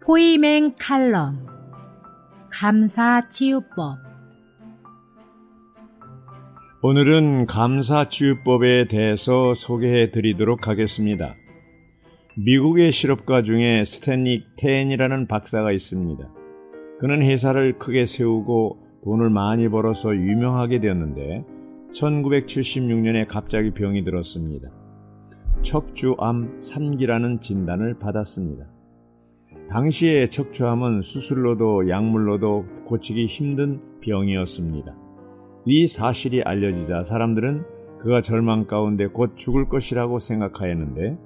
포이맹 칼럼 감사치유법. 오늘은 감사치유법에 대해서 소개해 드리도록 하겠습니다. 미국의 실업가 중에 스탠리 텐이라는 박사가 있습니다. 그는 회사를 크게 세우고 돈을 많이 벌어서 유명하게 되었는데 1976년에 갑자기 병이 들었습니다. 척추암 3기라는 진단을 받았습니다. 당시에 척추암은 수술로도 약물로도 고치기 힘든 병이었습니다. 이 사실이 알려지자 사람들은 그가 절망 가운데 곧 죽을 것이라고 생각하였는데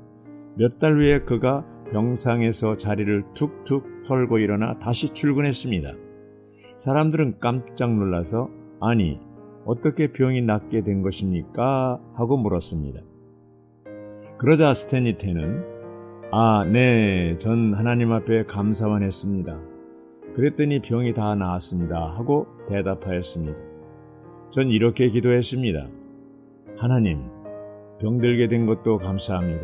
몇 달 후에 그가 병상에서 자리를 툭툭 털고 일어나 다시 출근했습니다. 사람들은 깜짝 놀라서 아니, 어떻게 병이 낫게 된 것입니까? 하고 물었습니다. 그러자 스탠리 텐은 네, 전 하나님 앞에 감사만 했습니다. 그랬더니 병이 다 나았습니다. 하고 대답하였습니다. 전 이렇게 기도했습니다. 하나님, 병들게 된 것도 감사합니다.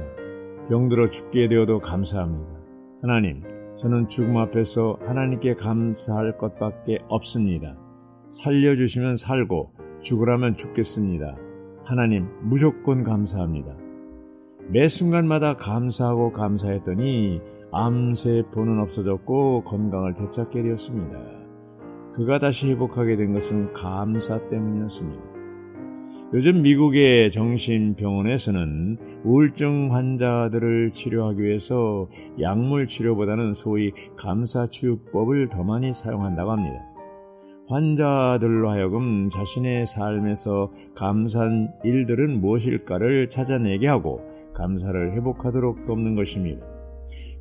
병들어 죽게 되어도 감사합니다. 하나님, 저는 죽음 앞에서 하나님께 감사할 것밖에 없습니다. 살려주시면 살고 죽으라면 죽겠습니다. 하나님, 무조건 감사합니다. 매 순간마다 감사하고 감사했더니 암세포는 없어졌고 건강을 되찾게 되었습니다. 그가 다시 회복하게 된 것은 감사 때문이었습니다. 요즘 미국의 정신병원에서는 우울증 환자들을 치료하기 위해서 약물 치료보다는 소위 감사치유법을 더 많이 사용한다고 합니다. 환자들로 하여금 자신의 삶에서 감사한 일들은 무엇일까를 찾아내게 하고 감사를 회복하도록 돕는 것입니다.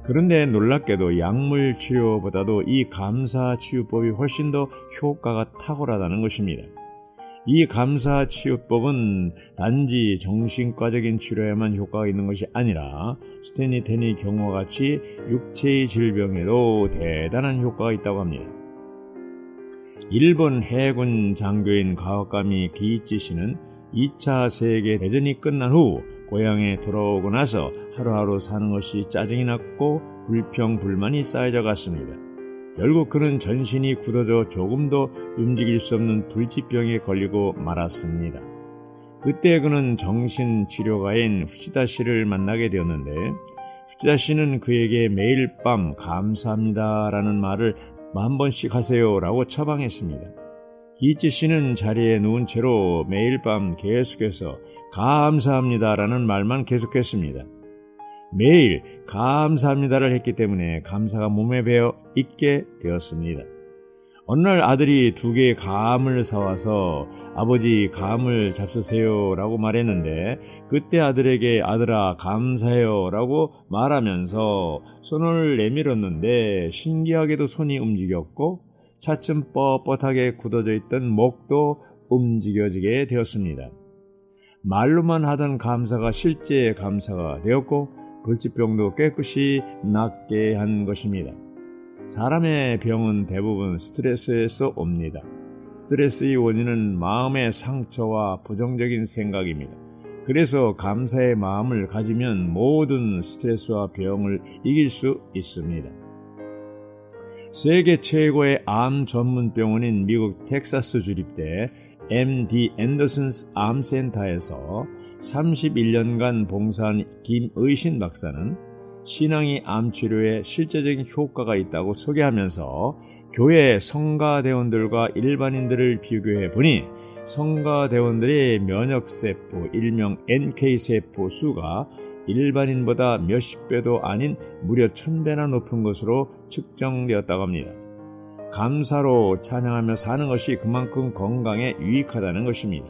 그런데 놀랍게도 약물 치료보다도 이 감사치유법이 훨씬 더 효과가 탁월하다는 것입니다. 이 감사치유법은 단지 정신과적인 치료에만 효과가 있는 것이 아니라 스탠리 텐의 경우와 같이 육체의 질병에도 대단한 효과가 있다고 합니다. 일본 해군 장교인 가와카미 기이치 씨는 2차 세계대전이 끝난 후 고향에 돌아오고 나서 하루하루 사는 것이 짜증이 났고 불평불만이 쌓여져 갔습니다. 결국 그는 전신이 굳어져 조금도 움직일 수 없는 불치병에 걸리고 말았습니다. 그때 그는 정신치료가인 후치다 씨를 만나게 되었는데 후치다 씨는 그에게 매일 밤 감사합니다라는 말을 10,000번씩 하세요라고 처방했습니다. 기이치 씨는 자리에 누운 채로 매일 밤 계속해서 감사합니다라는 말만 계속했습니다. 매일 감사합니다를 했기 때문에 감사가 몸에 배어 있게 되었습니다. 어느 날 아들이 2개의 감을 사와서 아버지 감을 잡수세요 라고 말했는데 그때 아들에게 아들아 감사해요 라고 말하면서 손을 내밀었는데 신기하게도 손이 움직였고 차츰 뻣뻣하게 굳어져 있던 목도 움직여지게 되었습니다. 말로만 하던 감사가 실제 감사가 되었고 불치병도 깨끗이 낫게 한 것입니다. 사람의 병은 대부분 스트레스에서 옵니다. 스트레스의 원인은 마음의 상처와 부정적인 생각입니다. 그래서 감사의 마음을 가지면 모든 스트레스와 병을 이길 수 있습니다. 세계 최고의 암 전문 병원인 미국 텍사스 주립대 MD 앤더슨스 암센터에서 31년간 봉사한 김의신 박사는 신앙이 암치료에 실제적인 효과가 있다고 소개하면서 교회 성가대원들과 일반인들을 비교해 보니 성가대원들의 면역세포, 일명 NK세포 수가 일반인보다 몇십 배도 아닌 무려 1000배나 높은 것으로 측정되었다고 합니다. 감사로 찬양하며 사는 것이 그만큼 건강에 유익하다는 것입니다.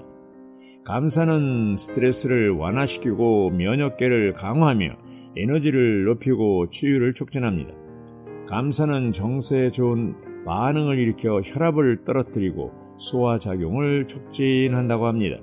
감사는 스트레스를 완화시키고 면역계를 강화하며 에너지를 높이고 치유를 촉진합니다. 감사는 정서에 좋은 반응을 일으켜 혈압을 떨어뜨리고 소화작용을 촉진한다고 합니다.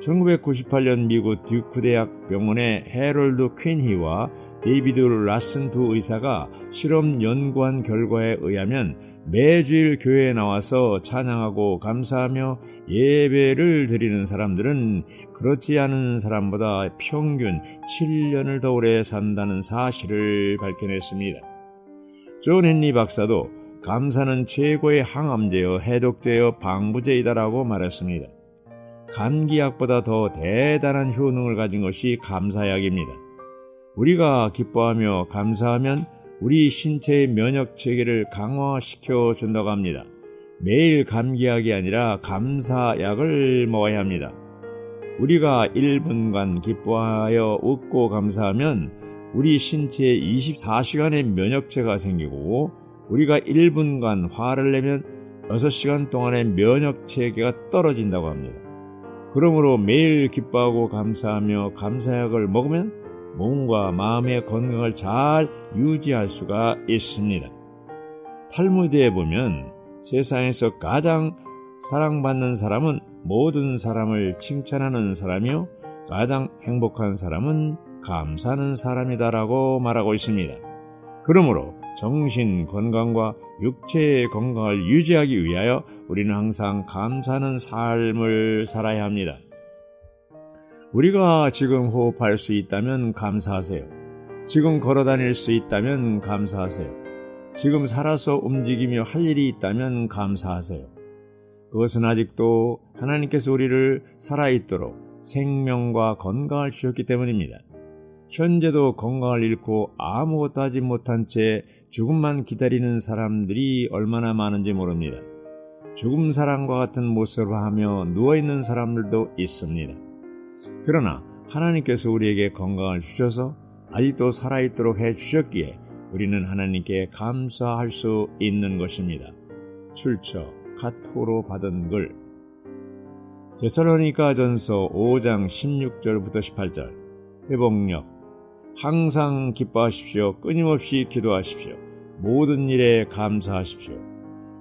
1998년 미국 듀크 대학 병원의 해럴드 퀸히와 데이비드 라슨 두 의사가 실험 연구한 결과에 의하면 매주일 교회에 나와서 찬양하고 감사하며 예배를 드리는 사람들은 그렇지 않은 사람보다 평균 7년을 더 오래 산다는 사실을 밝혀냈습니다. 존 헨리 박사도 감사는 최고의 항암제요, 해독제요, 방부제이다라고 말했습니다. 감기약보다 더 대단한 효능을 가진 것이 감사약입니다. 우리가 기뻐하며 감사하면 우리 신체의 면역체계를 강화시켜 준다고 합니다. 매일 감기약이 아니라 감사약을 먹어야 합니다. 우리가 1분간 기뻐하여 웃고 감사하면 우리 신체에 24시간의 면역체가 생기고, 우리가 1분간 화를 내면 6시간 동안의 면역체계가 떨어진다고 합니다. 그러므로 매일 기뻐하고 감사하며 감사약을 먹으면 몸과 마음의 건강을 잘 유지할 수가 있습니다. 탈무드에 보면 세상에서 가장 사랑받는 사람은 모든 사람을 칭찬하는 사람이요, 가장 행복한 사람은 감사하는 사람이다라고 말하고 있습니다. 그러므로 정신 건강과 육체의 건강을 유지하기 위하여 우리는 항상 감사하는 삶을 살아야 합니다. 우리가 지금 호흡할 수 있다면 감사하세요. 지금 걸어다닐 수 있다면 감사하세요. 지금 살아서 움직이며 할 일이 있다면 감사하세요. 그것은 아직도 하나님께서 우리를 살아있도록 생명과 건강을 주셨기 때문입니다. 현재도 건강을 잃고 아무것도 하지 못한 채 죽음만 기다리는 사람들이 얼마나 많은지 모릅니다. 죽음 사람과 같은 모습을 하며 누워있는 사람들도 있습니다. 그러나 하나님께서 우리에게 건강을 주셔서 아직도 살아있도록 해주셨기에 우리는 하나님께 감사할 수 있는 것입니다. 출처 카토로 받은 글, 데살로니가전서 5장 16절부터 18절. 회복력, 항상 기뻐하십시오. 끊임없이 기도하십시오. 모든 일에 감사하십시오.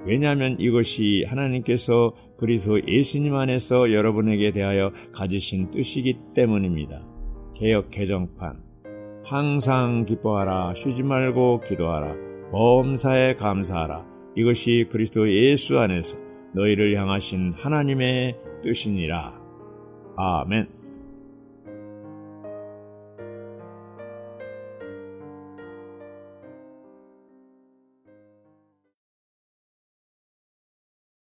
왜냐하면 이것이 하나님께서 그리스도 예수님 안에서 여러분에게 대하여 가지신 뜻이기 때문입니다. 개역 개정판, 항상 기뻐하라. 쉬지 말고 기도하라. 범사에 감사하라. 이것이 그리스도 예수 안에서 너희를 향하신 하나님의 뜻이니라. 아멘.